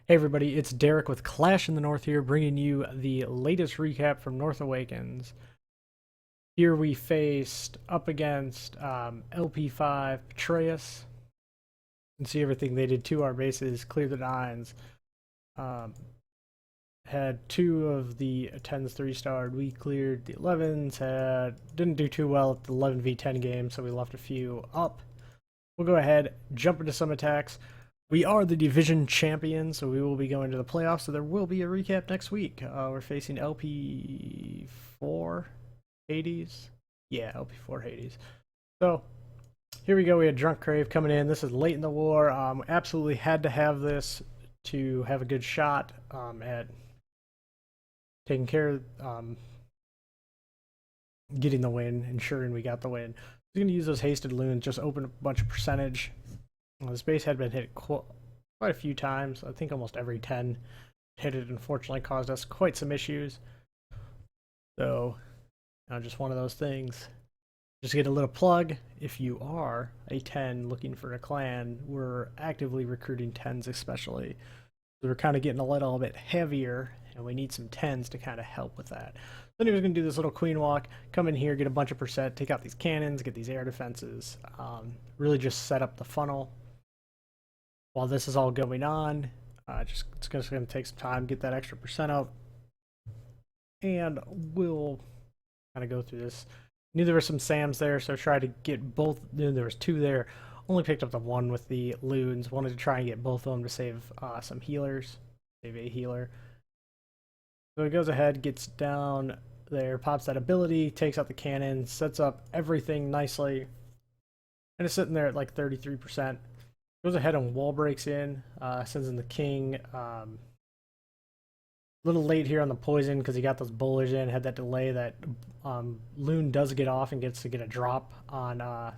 Hey everybody, it's Derek with Clash in the North here, bringing you the latest recap from North Awakens. Here we faced up against LP5 Petraeus. You can see everything they did to our bases, cleared the 9s. Um, had 2 of the 10s 3-starred. We cleared the 11s, didn't do too well at the 11v10 game, so we left a few up. We'll go ahead, jump into some attacks. We are the division champions, so we will be going to the playoffs, so there will be a recap next week. We're facing LP4 Hades. Yeah, LP4 Hades. So, here we go. We had Drunk Crave coming in. This is late in the war. Absolutely had to have this to have a good shot at taking care of getting the win, ensuring we got the win. We're going to use those hasted loons, just open a bunch of percentage. This base had been hit quite a few times. I think almost every 10 hit it, unfortunately caused us quite some issues. So, just one of those things. Just get a little plug. If you are a 10 looking for a clan, we're actively recruiting 10s especially. So we're kind of getting a little bit heavier, and we need some 10s to kind of help with that. So anyway, we're going to do this little queen walk, come in here, get a bunch of percent, take out these cannons, get these air defenses, really just set up the funnel. While this is all going on, it's just going to take some time, get that extra percent up, and we'll kind of go through this. Knew there were some Sams there, so try to get both. There was 2 there. Only picked up the 1 with the loons. Wanted to try and get both of them to save some healers, save a healer. So he goes ahead, gets down there, pops that ability, takes out the cannon, sets up everything nicely, and it's sitting there at like 33%. Goes ahead and wall breaks in, sends in the king. A little late here on the poison because he got those bowlers in, had that delay that Loon does get off and gets to get a drop on. I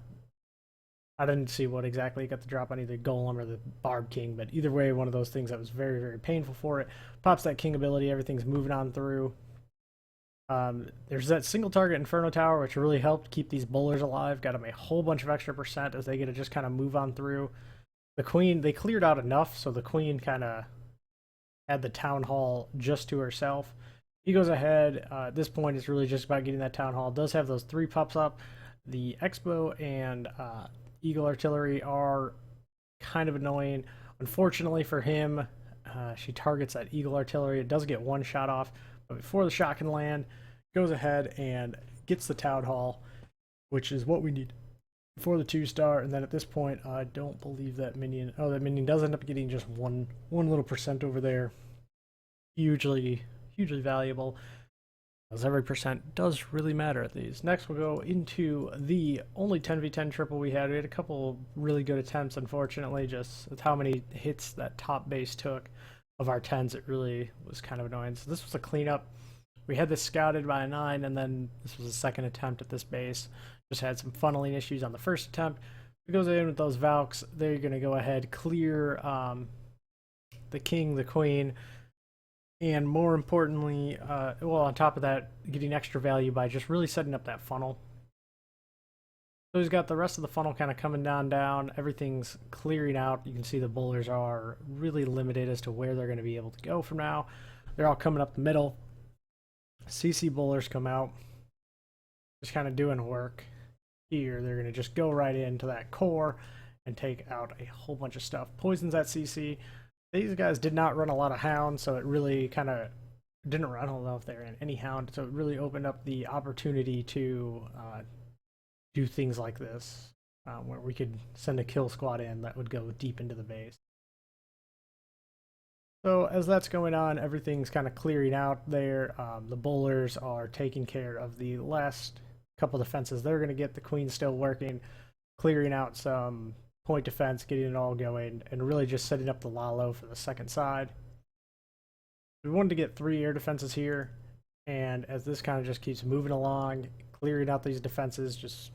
didn't see what exactly he got the drop on, either Golem or the Barb King, but either way, one of those things that was very, very painful for it. Pops that King ability, everything's moving on through. There's that single target Inferno Tower, which really helped keep these bowlers alive. Got them a whole bunch of extra percent as they get to just kind of move on through. The queen, they cleared out enough, so the queen kind of had the town hall just to herself. He goes ahead. At this point, it's really just about getting that town hall. Does have those 3 pups up. The Expo and Eagle Artillery are kind of annoying. Unfortunately for him, she targets that Eagle Artillery. It does get 1 shot off, but before the shot can land, goes ahead and gets the town hall, which is what we need for the 2-star. And then at this point, I don't believe that minion. Oh, that minion does end up getting just one little percent over there. Hugely valuable, as every percent does really matter at these. Next, we'll go into the only 10v10 triple we had. We had a couple really good attempts, unfortunately. Just with how many hits that top base took of our 10s, it really was kind of annoying. So this was a cleanup. We had this scouted by a 9, and then this was a second attempt at this base. Just had some funneling issues on the first attempt. It goes in with those Valks. They're going to go ahead, clear the king, the queen, and more importantly, well, on top of that, getting extra value by just really setting up that funnel. So he's got the rest of the funnel kind of coming down. Everything's clearing out. You can see the bowlers are really limited as to where they're going to be able to go from now. They're all coming up the middle. CC bowlers come out, just kind of doing work. Here, they're going to just go right into that core and take out a whole bunch of stuff. Poisons that CC. These guys did not run a lot of hounds, so it really kind of didn't run. I don't know if they ran any hound, so it really opened up the opportunity to do things like this, where we could send a kill squad in that would go deep into the base. So as that's going on, everything's kind of clearing out there. The bowlers are taking care of the last couple defenses. They're going to get the queen still working, clearing out some point defense, getting it all going, and really just setting up the Lalo for the second side. We wanted to get 3 air defenses here, and as this kind of just keeps moving along, clearing out these defenses, just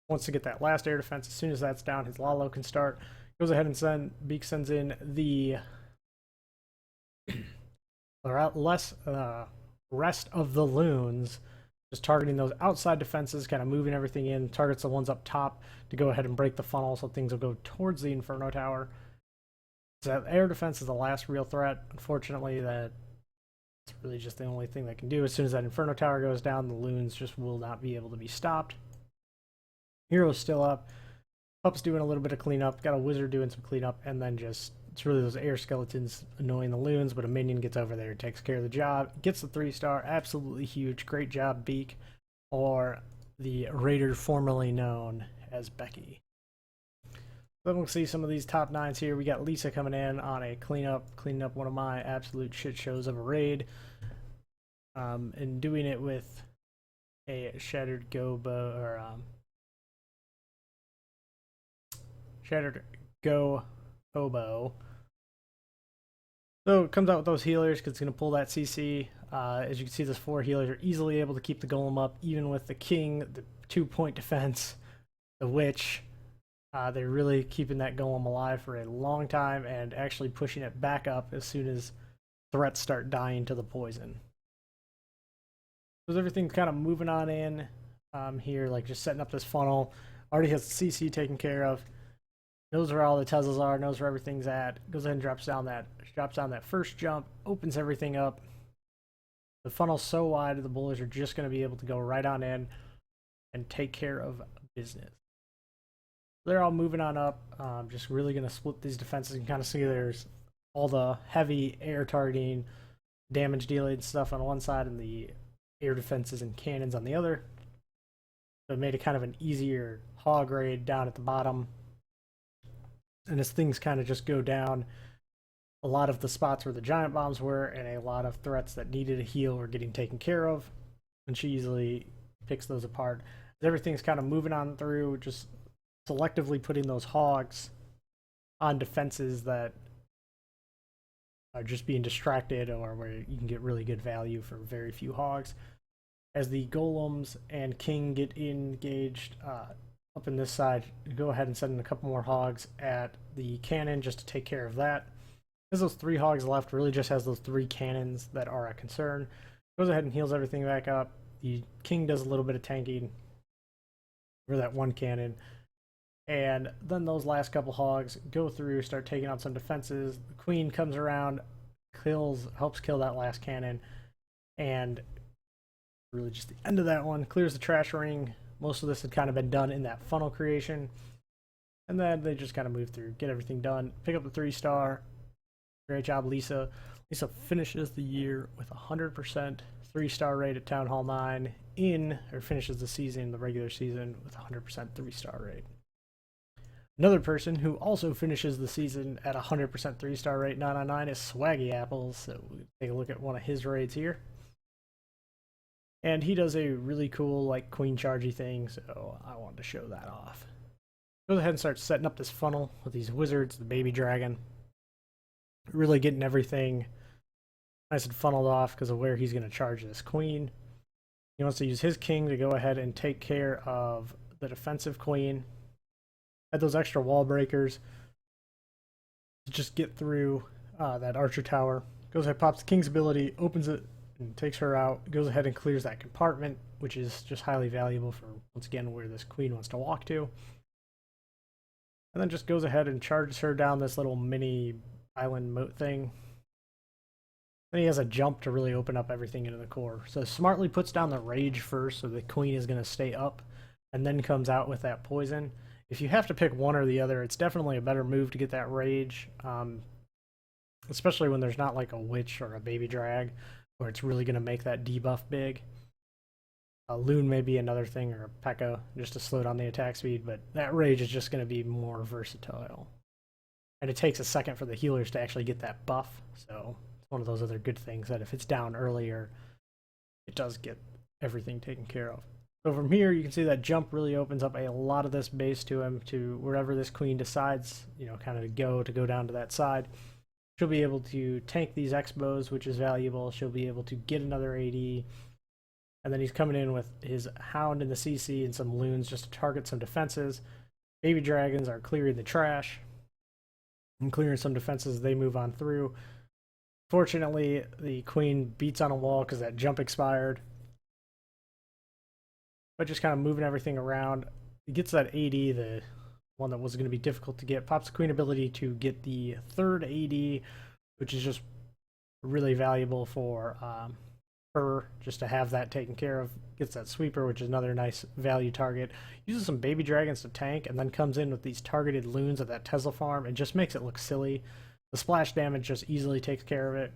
wants to get that last air defense. As soon as that's down, his Lalo can start. Goes ahead and Beak sends in the rest of the loons, just targeting those outside defenses, kind of moving everything in, targets the ones up top to go ahead and break the funnel so things will go towards the Inferno Tower. So air defense is the last real threat. Unfortunately, that's really just the only thing that can do. As soon as that Inferno Tower goes down, the loons just will not be able to be stopped. Hero's still up. Pup's doing a little bit of cleanup. Got a wizard doing some cleanup, and then just it's really those air skeletons annoying the loons, but a minion gets over there, takes care of the job, gets the 3-star, absolutely huge. Great job, Beak, or the raider formerly known as Becky. Then we'll see some of these top 9s here. We got Lisa coming in on a cleaning up one of my absolute shit shows of a raid, and doing it with a shattered gobo or shattered go hobo. So it comes out with those healers because it's going to pull that CC. As you can see, those 4 healers are easily able to keep the golem up, even with the king, the 2-point defense, the witch. They're really keeping that golem alive for a long time and actually pushing it back up as soon as threats start dying to the poison. So everything's kind of moving on in here, like just setting up this funnel. Already has the CC taken care of. Knows where all the Teslas are, knows where everything's at. Goes ahead and drops down that first jump, opens everything up. The funnel's so wide, the bullets are just going to be able to go right on in and take care of business. They're all moving on up. Just really going to split these defenses. You can kind of see there's all the heavy air targeting, damage dealing stuff on one side, and the air defenses and cannons on the other. So it made it kind of an easier hog raid down at the bottom. And as things kind of just go down, a lot of the spots where the giant bombs were and a lot of threats that needed a heal were getting taken care of. And she easily picks those apart. Everything's kind of moving on through, just selectively putting those hogs on defenses that are just being distracted or where you can get really good value for very few hogs. As the golems and king get engaged up in this side, go ahead and send in a couple more hogs at the cannon just to take care of that. There's those 3 hogs left, really just has those 3 cannons that are a concern. Goes ahead and heals everything back up. The king does a little bit of tanking for that 1 cannon. And then those last couple hogs go through, start taking out some defenses. The queen comes around, helps kill that last cannon, and really just the end of that one, clears the trash ring. Most of this had kind of been done in that funnel creation. And then they just kind of move through, get everything done, pick up the 3-star. Great job, Lisa. Lisa finishes the year with 100% 3-star rate at Town Hall 9 finishes the season, the regular season, with 100% 3-star rate. Another person who also finishes the season at 100% 3-star rate 9 on 9 is Swaggy Apples. So we'll take a look at one of his raids here. And he does a really cool like queen chargey thing, so I wanted to show that off. Goes ahead and starts setting up this funnel with these wizards, the baby dragon. Really getting everything nice and funneled off because of where he's going to charge this queen. He wants to use his king to go ahead and take care of the defensive queen. Add those extra wall breakers to just get through that archer tower. Goes ahead, pops the king's ability, opens it, and takes her out. Goes ahead and clears that compartment, which is just highly valuable for, once again, where this queen wants to walk to. And then just goes ahead and charges her down this little mini island moat thing. Then he has a jump to really open up everything into the core. So smartly puts down the rage first, so the queen is going to stay up, and then comes out with that poison. If you have to pick one or the other, it's definitely a better move to get that rage, especially when there's not like a witch or a baby drag, where it's really going to make that debuff big. A loon may be another thing, or a P.E.K.K.A. just to slow down the attack speed, but that rage is just going to be more versatile. And it takes a second for the healers to actually get that buff, so it's one of those other good things that if it's down earlier, it does get everything taken care of. So from here, you can see that jump really opens up a lot of this base to him, to wherever this queen decides, kind of to go down to that side. She'll be able to tank these X-bows, which is valuable. She'll be able to get another AD. And then he's coming in with his Hound in the CC and some loons just to target some defenses. Baby dragons are clearing the trash and clearing some defenses as they move on through. Fortunately, the queen beats on a wall because that jump expired. But just kind of moving everything around. He gets that AD, the one that was going to be difficult to get. Pops the Queen ability to get the 3rd AD, which is just really valuable for her, just to have that taken care of. Gets that sweeper, which is another nice value target. Uses some baby dragons to tank, and then comes in with these targeted loons at that Tesla farm and just makes it look silly. The splash damage just easily takes care of it.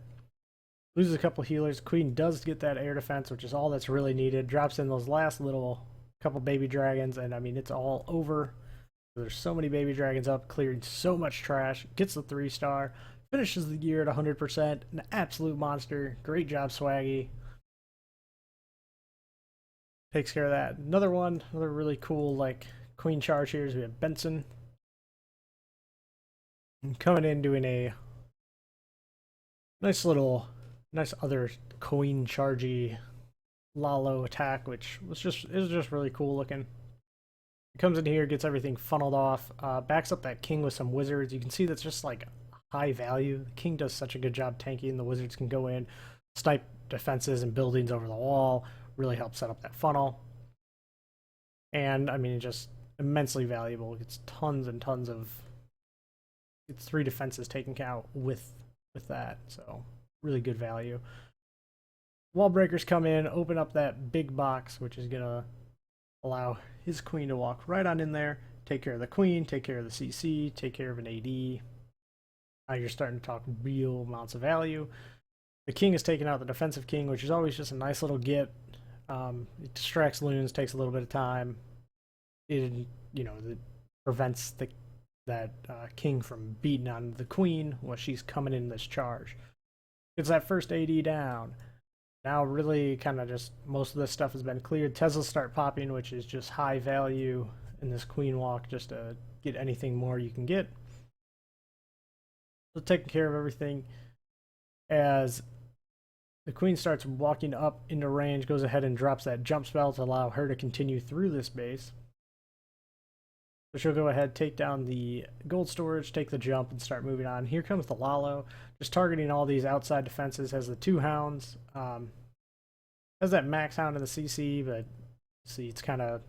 Loses a couple healers. Queen does get that air defense, which is all that's really needed. Drops in those last little couple baby dragons, and I mean, it's all over. There's so many baby dragons up, clearing so much trash. Gets the 3-star. Finishes the year at 100%. An absolute monster. Great job, Swaggy. Takes care of that. Another really cool, like, Queen charge here is we have Benson. And coming in doing a nice other Queen chargey Lalo attack, which was just really cool looking. Comes in here, gets everything funneled off, backs up that king with some wizards. You can see that's just like high value. The king does such a good job tanking. The wizards can go in, snipe defenses and buildings over the wall, really help set up that funnel. And I mean, just immensely valuable. It's tons and tons of. It's 3 defenses taken out with that, so really good value. Wall breakers come in, open up that big box, which is gonna allow his queen to walk right on in there, take care of the queen, take care of the CC, take care of an AD. Now you're starting to talk real amounts of value. The king is taking out the defensive king, which is always just a nice little get. It distracts loons, takes a little bit of time. It prevents that king from beating on the queen while she's coming in this charge. Gets that first AD down. Now really kind of just most of this stuff has been cleared. Teslas start popping, which is just high value in this queen walk, just to get anything more you can get. So taking care of everything. As the queen starts walking up into range, goes ahead and drops that jump spell to allow her to continue through this base. So she'll go ahead, take down the gold storage, take the jump, and start moving on. Here comes the Lalo, just targeting all these outside defenses. Has the 2 hounds. Has that max hound in the CC, but see, it's kind of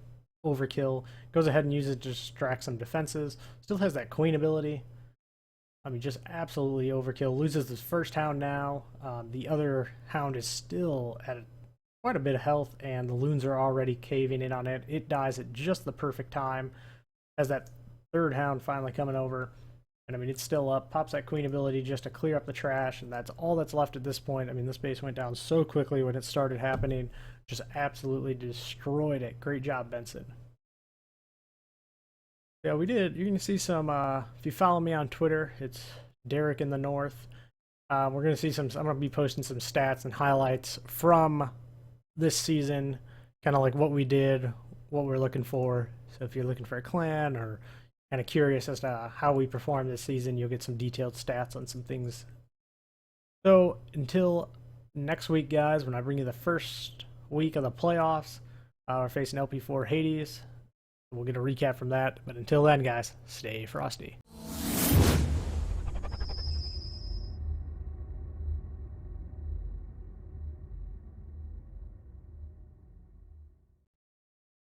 overkill. Goes ahead and uses it to distract some defenses. Still has that queen ability. I mean, just absolutely overkill. Loses his first hound now. The other hound is still at quite a bit of health, and the loons are already caving in on it. It dies at just the perfect time. Has that 3rd hound finally coming over, and I mean, it's still up. Pops that queen ability just to clear up the trash, and that's all that's left at this point. I mean, this base went down so quickly when it started happening. Just absolutely destroyed it. Great job, Benson. Yeah, we did. You're going to see some, if you follow me on Twitter, it's Derek in the North. We're going to see some, I'm going to be posting some stats and highlights from this season, kind of like what we did, what we're looking for. So if you're looking for a clan or kind of curious as to how we performed this season, you'll get some detailed stats on some things. So until next week, guys, when I bring you the first week of the playoffs, we're facing LP4 Hades. We'll get a recap from that. But until then, guys, stay frosty.